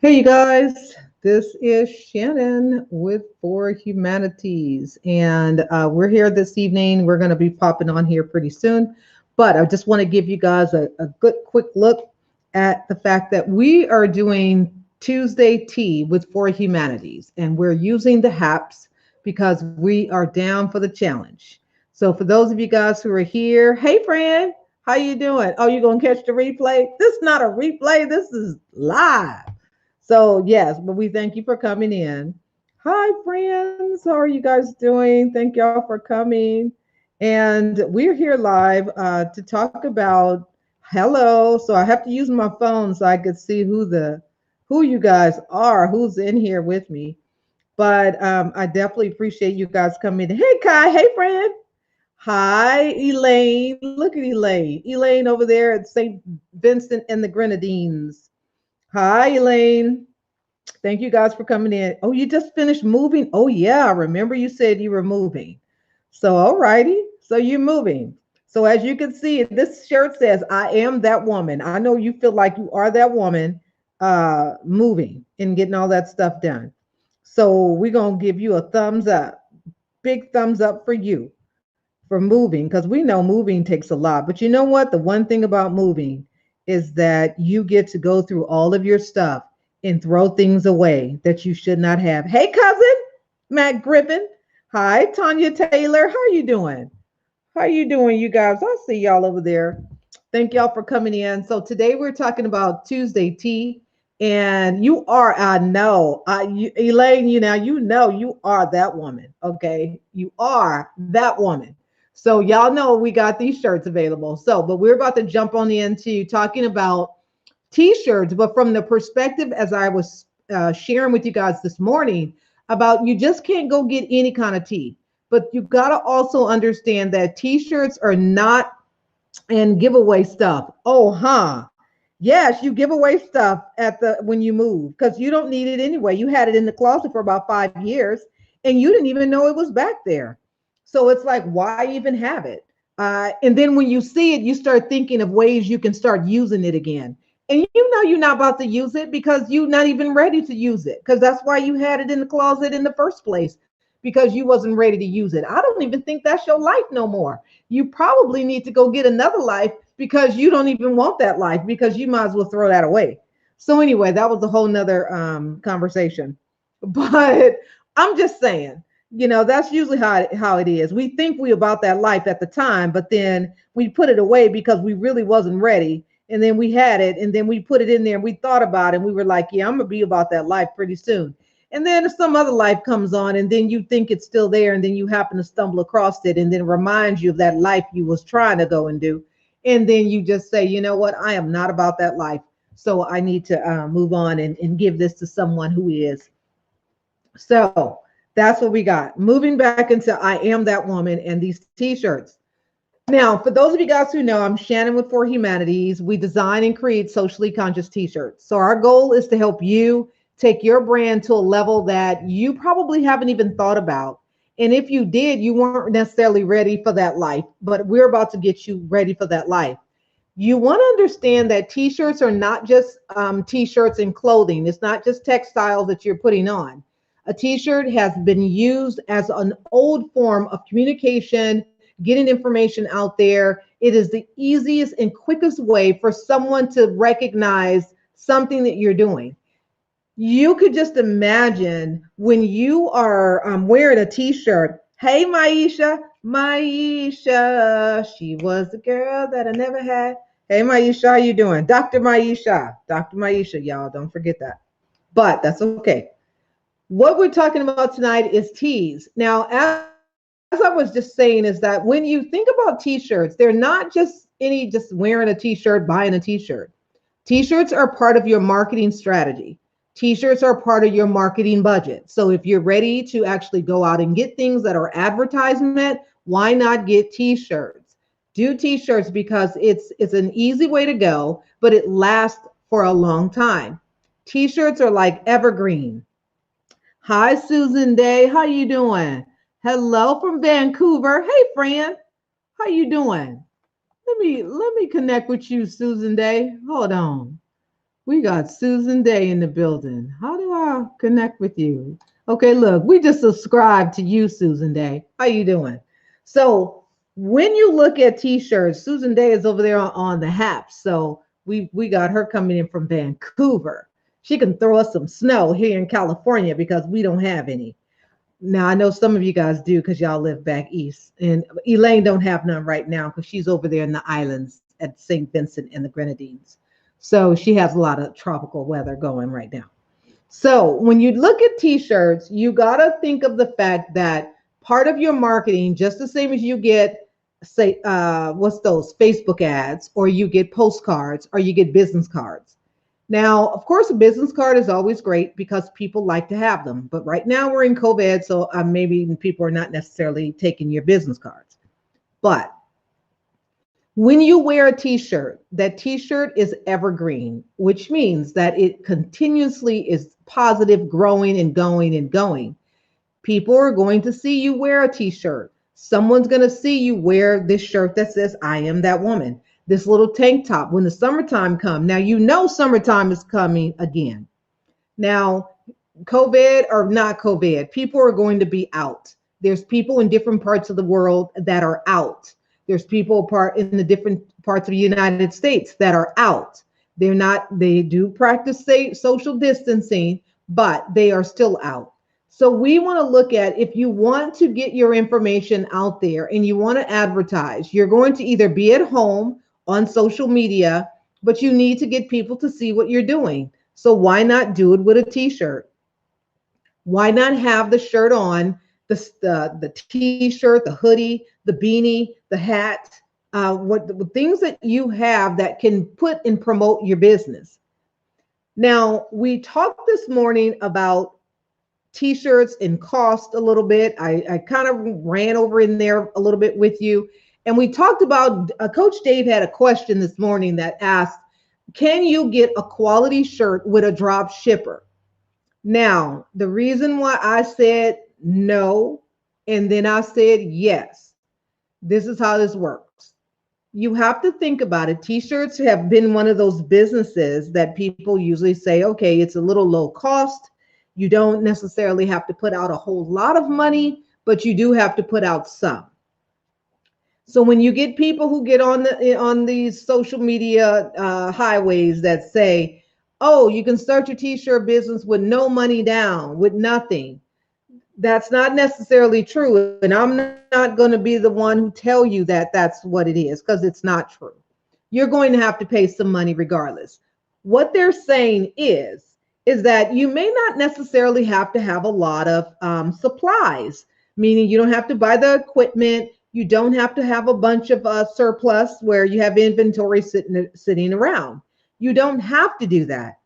Hey, you guys, this is Shannon with For Humanities, and we're here this evening. We're going to be popping on here pretty soon, but I just want to give you guys a good quick look at the fact that we are doing Tuesday Tea with For Humanities, and we're using the HAPs because we are down for the challenge. So, for those of you guys who are here, hey, friend, how you doing? Oh, you gonna catch the replay? This is not a replay. This is live. So, yes, but we thank you for coming in. Hi, friends. How are you guys doing? Thank y'all for coming. And we're here live to talk about hello. So I have to use my phone so I could see who you guys are, who's in here with me. But I definitely appreciate you guys coming in. Hey, Kai. Hey, friend. Hi, Elaine. Look at Elaine. Elaine over there at St. Vincent and the Grenadines. Hi, Elaine. Thank you guys for coming in. Oh, you just finished moving? Oh, yeah. I remember you said you were moving. So, all righty. So you're moving. So, as you can see, this shirt says, I am that woman. I know you feel like you are that woman moving and getting all that stuff done. So, we're going to give you a thumbs up, big thumbs up for you for moving because we know moving takes a lot. But you know what? The one thing about moving is that you get to go through all of your stuff and throw things away that you should not have. Hey, cousin, Matt Griffin. Hi, Tanya Taylor. How are you doing? How are you doing, you guys? I see y'all over there. Thank y'all for coming in. So today we're talking about Tuesday tea, and you are, I know, Elaine, you are that woman. Okay, you are that woman. So y'all know we got these shirts available. So, but we're about to jump on into talking about t-shirts, but from the perspective as I was sharing with you guys this morning about you just can't go get any kind of tea, but you got to also understand that t-shirts are not and giveaway stuff. Oh, huh. Yes, you give away stuff at the when you move because you don't need it anyway. You had it in the closet for about 5 years and you didn't even know it was back there. So it's like, why even have it? And then when you see it, you start thinking of ways you can start using it again. And you know you're not about to use it because you're not even ready to use it because that's why you had it in the closet in the first place because you wasn't ready to use it. I don't even think that's your life no more. You probably need to go get another life because you don't even want that life because you might as well throw that away. So anyway, that was a whole nother conversation. But I'm just saying, that's usually how it is. We think we about that life at the time, but then we put it away because we really wasn't ready. And then we had it, and then we put it in there, and we thought about it, and we were like, yeah, I'm gonna be about that life pretty soon. And then if some other life comes on, and then you think it's still there, and then you happen to stumble across it, and then it reminds you of that life you was trying to go and do. And then you just say, you know what, I am not about that life. So I need to move on and give this to someone who is. So that's what we got. Moving back into I Am That Woman and these t-shirts. Now, for those of you guys who know, I'm Shannon with For Humanities. We design and create socially conscious t-shirts. So our goal is to help you take your brand to a level that you probably haven't even thought about. And if you did, you weren't necessarily ready for that life, but we're about to get you ready for that life. You want to understand that t-shirts are not just t-shirts and clothing. It's not just textiles that you're putting on. A t-shirt has been used as an old form of communication, getting information out there. It is the easiest and quickest way for someone to recognize something that you're doing. You could just imagine when you are wearing a t-shirt. Hey, Maisha, she was the girl that I never had. Hey, Maisha, how you doing? Dr. Maisha, y'all, don't forget that. But that's okay. What we're talking about tonight is tees. Now, as I was just saying, is that when you think about t-shirts, they're not just wearing a t-shirt, buying a t-shirt. T-shirts are part of your marketing strategy. T-shirts are part of your marketing budget. So if you're ready to actually go out and get things that are advertisement, why not get t-shirts? Do t-shirts because it's an easy way to go, but it lasts for a long time. T-shirts are like evergreen. Hi, Susan Day. How you doing? Hello from Vancouver. Hey, friend. How you doing? Let me connect with you, Susan Day. Hold on. We got Susan Day in the building. How do I connect with you? Okay, look, we just subscribed to you, Susan Day. How you doing? So when you look at t-shirts, Susan Day is over there on the HAP. So we got her coming in from Vancouver. She can throw us some snow here in California because we don't have any. Now I know some of you guys do because y'all live back east, and Elaine don't have none right now because she's over there in the islands at St. Vincent and the Grenadines. So she has a lot of tropical weather going right now. So when you look at t-shirts, you got to think of the fact that part of your marketing, just the same as you get, say, what's those Facebook ads, or you get postcards, or you get business cards. Now, of course, a business card is always great because people like to have them. But right now we're in COVID, so maybe people are not necessarily taking your business cards. But when you wear a t-shirt, that t-shirt is evergreen, which means that it continuously is positive, growing and going and going. People are going to see you wear a t-shirt. Someone's going to see you wear this shirt that says, I am that woman. This little tank top when the summertime comes. Now, you know summertime is coming again. Now, COVID or not COVID, people are going to be out. There's people in different parts of the world that are out. There's people in the different parts of the United States that are out. They do practice social distancing, but they are still out. So we want to look at, if you want to get your information out there and you want to advertise, you're going to either be at home on social media, but you need to get people to see what you're doing. So why not do it with a t-shirt? Why not have the shirt on, the t-shirt, the hoodie, the beanie, the hat, the things that you have that can put and promote your business. Now, we talked this morning about t-shirts and cost a little bit. I kind of ran over in there a little bit with you. And we talked about, Coach Dave had a question this morning that asked, can you get a quality shirt with a drop shipper? Now, the reason why I said no, and then I said yes, this is how this works. You have to think about it. T-shirts have been one of those businesses that people usually say, okay, it's a little low cost. You don't necessarily have to put out a whole lot of money, but you do have to put out some. So when you get people who get on these social media highways that say, oh, you can start your t-shirt business with no money down, with nothing, that's not necessarily true. And I'm not going to be the one who tell you that that's what it is, because it's not true. You're going to have to pay some money regardless. What they're saying is that you may not necessarily have to have a lot of supplies, meaning you don't have to buy the equipment. You don't have to have a bunch of surplus where you have inventory sitting around. You don't have to do that.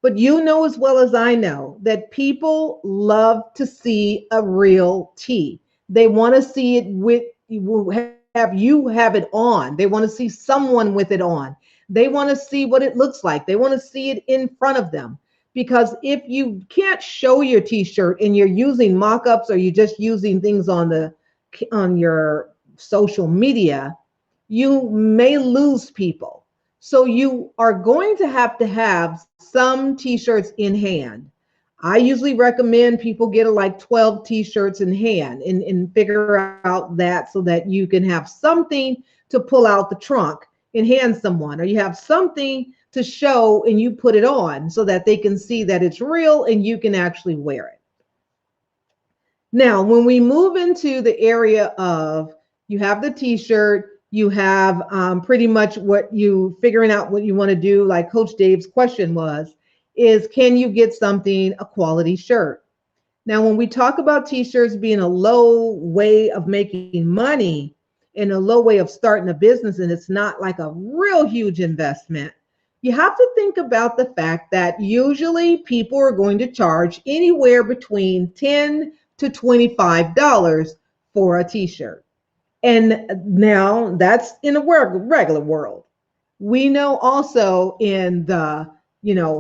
But you know as well as I know that people love to see a real tee. They want to see it with you have it on. They want to see someone with it on. They want to see what it looks like. They want to see it in front of them. Because if you can't show your t-shirt and you're using mock-ups or you're just using things on your social media, you may lose people. So you are going to have some t-shirts in hand. I usually recommend people get like 12 t-shirts in hand and figure out that so that you can have something to pull out the trunk and hand someone, or you have something to show and you put it on so that they can see that it's real and you can actually wear it. Now, when we move into the area of, you have the t-shirt, you have pretty much figuring out what you want to do, like Coach Dave's question was, is can you get something, a quality shirt? Now, when we talk about t-shirts being a low way of making money and a low way of starting a business, and it's not like a real huge investment, you have to think about the fact that usually people are going to charge anywhere between $10 to $25 for a t-shirt. And now that's in a regular world. We know also in the,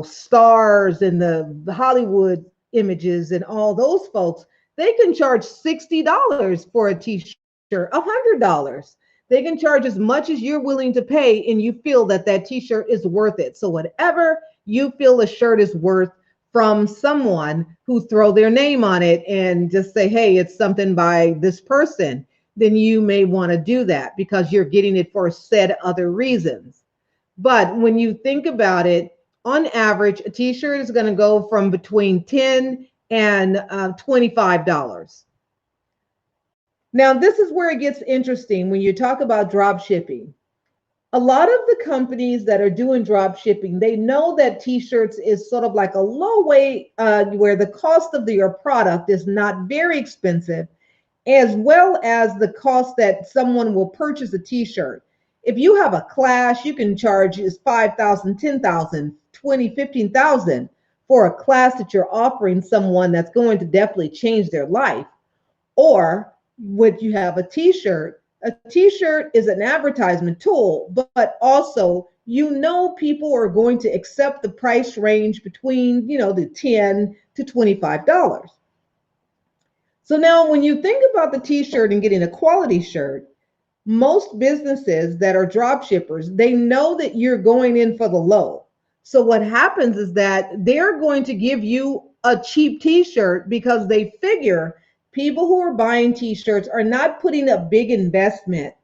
stars and the Hollywood images and all those folks, they can charge $60 for a t-shirt, $100. They can charge as much as you're willing to pay and you feel that t-shirt is worth it. So whatever you feel a shirt is worth from someone who throw their name on it and just say, hey, it's something by this person, then you may want to do that because you're getting it for said other reasons. But when you think about it, on average, a t-shirt is going to go from between $10 and $25. Now, this is where it gets interesting when you talk about drop shipping. A lot of the companies that are doing drop shipping, they know that t-shirts is sort of like a low weight where the cost of your product is not very expensive, as well as the cost that someone will purchase a t-shirt. If you have a class, you can charge is 5,000, 10,000, 20, 15,000 for a class that you're offering someone that's going to definitely change their life. Or would you have a t-shirt? A t-shirt is an advertisement tool, but also, you know, people are going to accept the price range between, you know, the $10 to $25. So now when you think about the t-shirt and getting a quality shirt, most businesses that are drop shippers, they know that you're going in for the low. So what happens is that they're going to give you a cheap t-shirt because they figure people who are buying t-shirts are not putting a big investment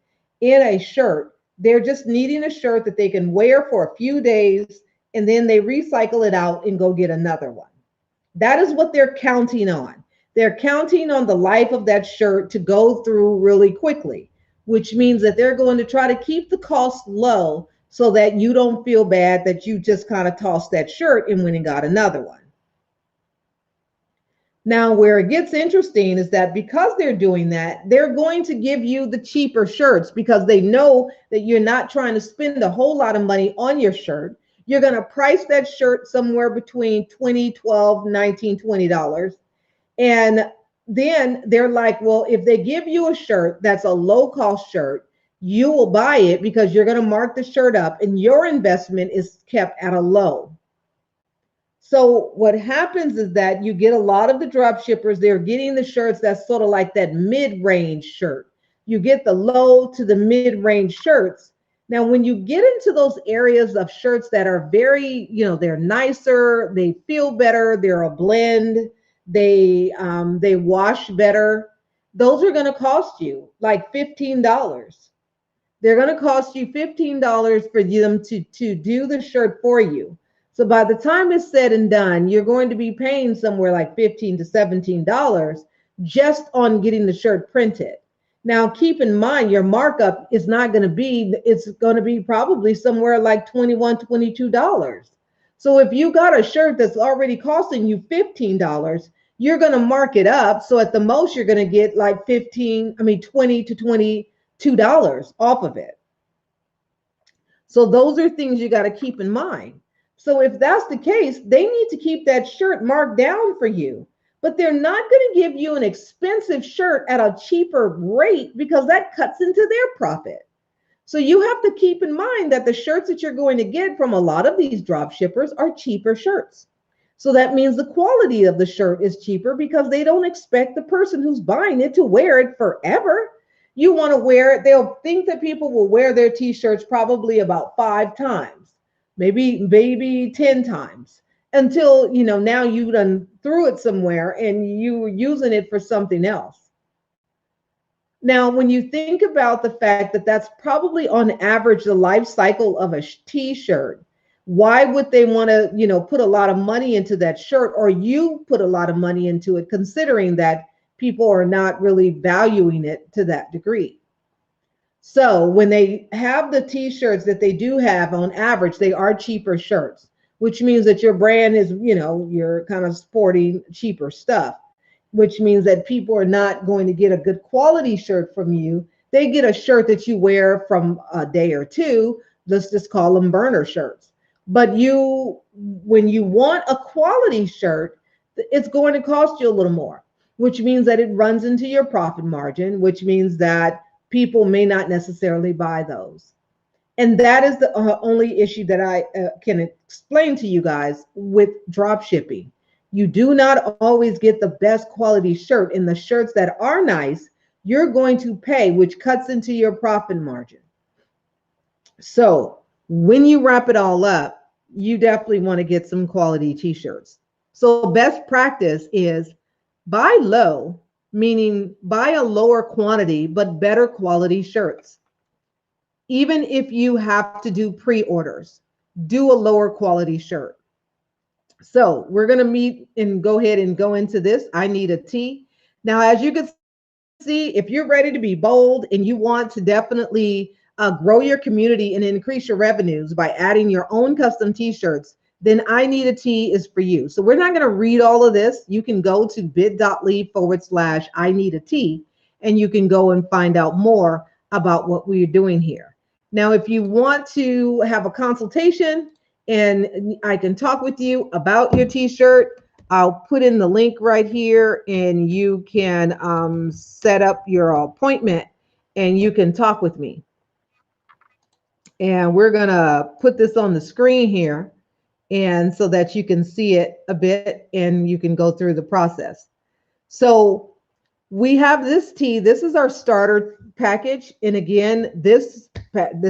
in a shirt. They're just needing a shirt that they can wear for a few days and then they recycle it out and go get another one. That is what they're counting on. They're counting on the life of that shirt to go through really quickly, which means that they're going to try to keep the cost low so that you don't feel bad that you just kind of tossed that shirt and went and got another one. Now, where it gets interesting is that because they're doing that, they're going to give you the cheaper shirts because they know that you're not trying to spend a whole lot of money on your shirt. You're going to price that shirt somewhere between $20, $12, $19, $20. And then they're like, well, if they give you a shirt that's a low cost shirt, you will buy it because you're going to mark the shirt up and your investment is kept at a low. So what happens is that you get a lot of the drop shippers, they're getting the shirts that's sort of like that mid-range shirt. You get the low to the mid-range shirts. Now, when you get into those areas of shirts that are very, you know, they're nicer, they feel better, they're a blend, they wash better, those are going to cost you like $15. They're going to cost you $15 for them to do the shirt for you. So by the time it's said and done, you're going to be paying somewhere like $15 to $17 just on getting the shirt printed. Now, keep in mind, your markup is not going to be, it's going to be probably somewhere like $21, $22. So if you got a shirt that's already costing you $15, you're going to mark it up. So at the most, you're going to get like $20 to $22 off of it. So those are things you got to keep in mind. So if that's the case, they need to keep that shirt marked down for you, but they're not going to give you an expensive shirt at a cheaper rate because that cuts into their profit. So you have to keep in mind that the shirts that you're going to get from a lot of these drop shippers are cheaper shirts. So that means the quality of the shirt is cheaper because they don't expect the person who's buying it to wear it forever. You want to wear it. They'll think that people will wear their t-shirts probably about 5 times. Maybe 10 times until, you know, now you done threw it somewhere and you were using it for something else. Now, when you think about the fact that that's probably on average the life cycle of a t-shirt, why would they want to, you know, put a lot of money into that shirt, or you put a lot of money into it, considering that people are not really valuing it to that degree? So when they have the t-shirts that they do have, on average, they are cheaper shirts, which means that your brand is, you know, you're kind of sporting cheaper stuff, which means that people are not going to get a good quality shirt from you. They get a shirt that you wear from a day or two. Let's just call them burner shirts. But when you want a quality shirt, it's going to cost you a little more, which means that it runs into your profit margin, which means that people may not necessarily buy those. And that is the only issue that I can explain to you guys with drop shipping. You do not always get the best quality shirt. In the shirts that are nice, you're going to pay, which cuts into your profit margin. So when you wrap it all up, you definitely want to get some quality t-shirts. So best practice is buy low, meaning buy a lower quantity but better quality shirts. Even if you have to do pre-orders, do a lower quality shirt. So we're going to meet and go ahead and go into this. I need a tee. Now, as you can see, if you're ready to be bold and you want to definitely grow your community and increase your revenues by adding your own custom t-shirts, then I need a tee is for you. So we're not going to read all of this. You can go to bit.ly/, I need a tee, and you can go and find out more about what we're doing here. Now, if you want to have a consultation and I can talk with you about your t-shirt, I'll put in the link right here and you can set up your appointment and you can talk with me. And we're going to put this on the screen here and so that you can see it a bit and you can go through the process. So we have this tee. This is our starter package. And again, this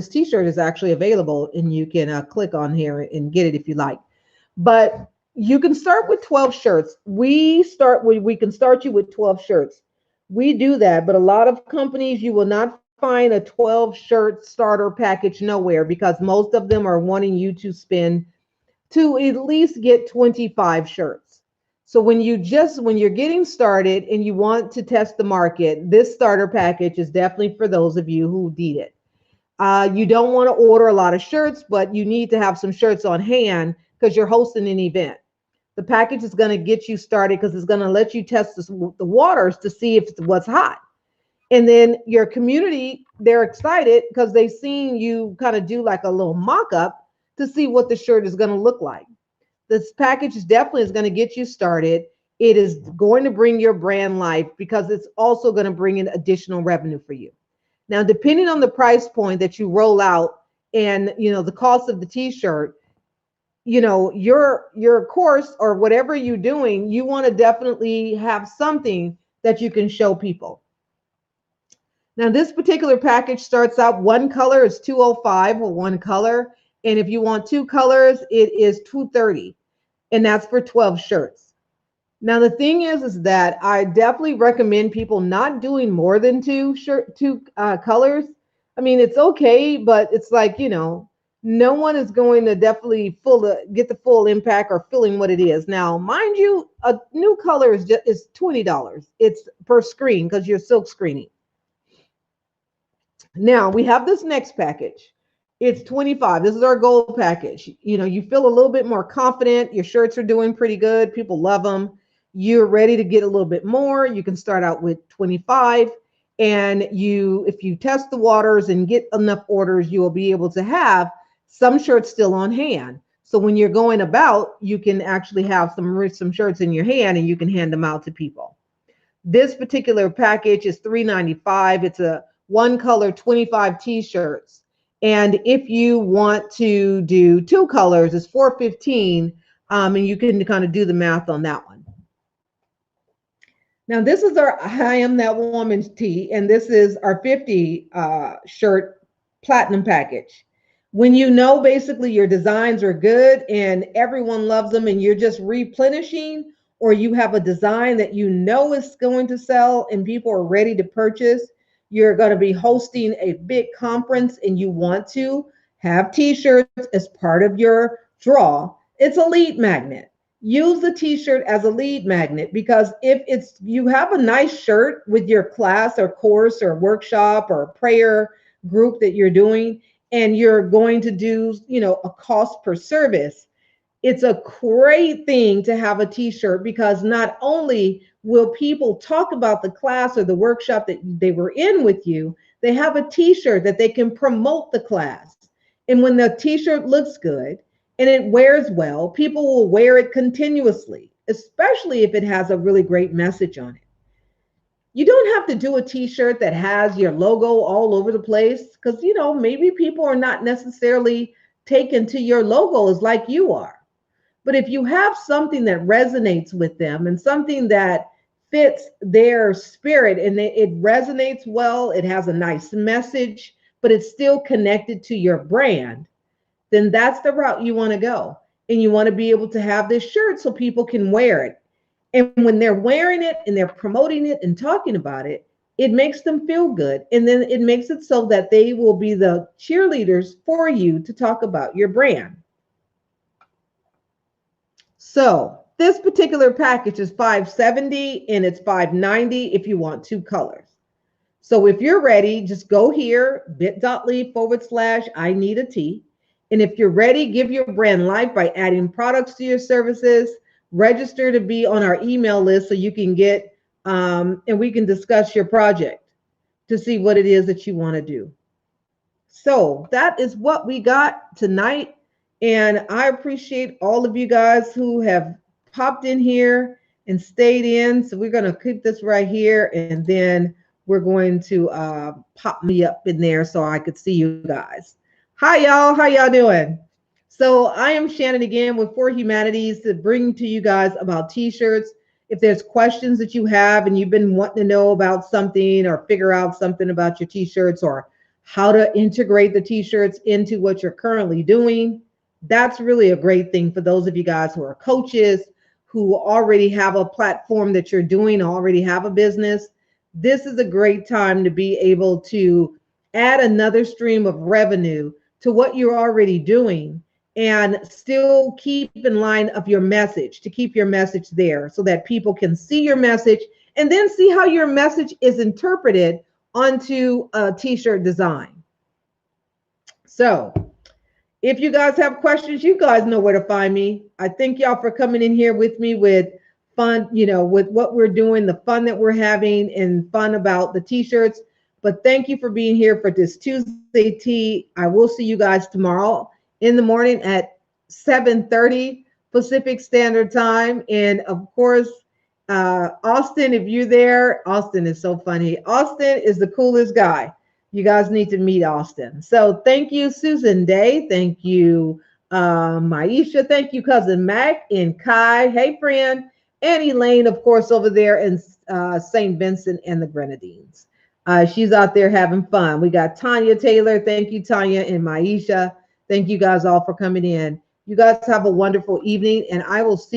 t-shirt is actually available and you can click on here and get it if you like. But you can start with 12 shirts. We can start you with 12 shirts. We do that, but a lot of companies, you will not find a 12 shirt starter package nowhere because most of them are wanting you to spend to at least get 25 shirts. So when you're getting started and you want to test the market, this starter package is definitely for those of you who need it. You don't want to order a lot of shirts, but you need to have some shirts on hand because you're hosting an event. The package is going to get you started because it's going to let you test the waters to see if it's what's hot. And then your community, they're excited because they've seen you kind of do like a little mock-up to see what the shirt is going to look like. This package is definitely going to get you started. It is going to bring your brand life because it's also going to bring in additional revenue for you. Now, depending on the price point that you roll out and, the cost of the t-shirt, your course or whatever you're doing, you want to definitely have something that you can show people. Now, this particular package starts out one color is $205 for one color. And if you want two colors, it is $230. And that's for 12 shirts. Now, the thing is that I definitely recommend people not doing more than two colors. I mean, it's okay, but it's like, no one is going to definitely get the full impact or feeling what it is. Now, mind you, a new color is $20. It's per screen because you're silk screening. Now, we have this next package. It's $25. This is our gold package. You feel a little bit more confident. Your shirts are doing pretty good. People love them. You're ready to get a little bit more. You can start out with $25. And if you test the waters and get enough orders, you will be able to have some shirts still on hand. So when you're going about, you can actually have some shirts in your hand and you can hand them out to people. This particular package is $395. It's a one color 25 t-shirts. And if you want to do two colors, it's $415. And you can kind of do the math on that one. Now, this is our I Am That Woman's tee, and this is our 50 shirt platinum package. When basically your designs are good and everyone loves them and you're just replenishing, or you have a design that is going to sell and people are ready to purchase, you're going to be hosting a big conference and you want to have t-shirts as part of your draw, it's a lead magnet. Use the t-shirt as a lead magnet because if you have a nice shirt with your class or course or workshop or prayer group that you're doing and you're going to do, a cost per service, it's a great thing to have a t-shirt because not only will people talk about the class or the workshop that they were in with you, they have a t-shirt that they can promote the class. And when the t-shirt looks good and it wears well, people will wear it continuously, especially if it has a really great message on it. You don't have to do a t-shirt that has your logo all over the place because, maybe people are not necessarily taken to your logos like you are. But if you have something that resonates with them and something that fits their spirit and it resonates well, it has a nice message, but it's still connected to your brand, then that's the route you want to go. And you want to be able to have this shirt so people can wear it. And when they're wearing it and they're promoting it and talking about it, it makes them feel good. And then it makes it so that they will be the cheerleaders for you to talk about your brand. So this particular package is $570 and it's $590 if you want 2 colors. So if you're ready, just go here, bit.ly/I need a tee. And if you're ready, give your brand life by adding products to your services, register to be on our email list so you can get, and we can discuss your project to see what it is that you want to do. So that is what we got tonight. And I appreciate all of you guys who have popped in here and stayed in. So we're going to keep this right here. And then we're going to pop me up in there so I could see you guys. Hi, y'all. How y'all doing? So I am Shannon again with For Humanities to bring to you guys about t-shirts. If there's questions that you have and you've been wanting to know about something or figure out something about your t-shirts or how to integrate the t-shirts into what you're currently doing, that's really a great thing for those of you guys who are coaches, who already have a platform that you're doing, already have a business. This is a great time to be able to add another stream of revenue to what you're already doing and still keep in line of your message, to keep your message there so that people can see your message and then see how your message is interpreted onto a t-shirt design. So if you guys have questions, you guys know where to find me. I thank y'all for coming in here with me with fun, with what we're doing, the fun that we're having and fun about the t-shirts. But thank you for being here for this Tuesday Tea. I will see you guys tomorrow in the morning at 7:30 Pacific Standard Time. And of course, Austin, if you're there, Austin is so funny. Austin is the coolest guy. You guys need to meet Austin. So thank you, Susan Day. Thank you, Maisha. Thank you, Cousin Mac and Kai. Hey, friend. And Elaine, of course, over there in St. Vincent and the Grenadines. She's out there having fun. We got Tanya Taylor. Thank you, Tanya and Maisha. Thank you guys all for coming in. You guys have a wonderful evening, and I will see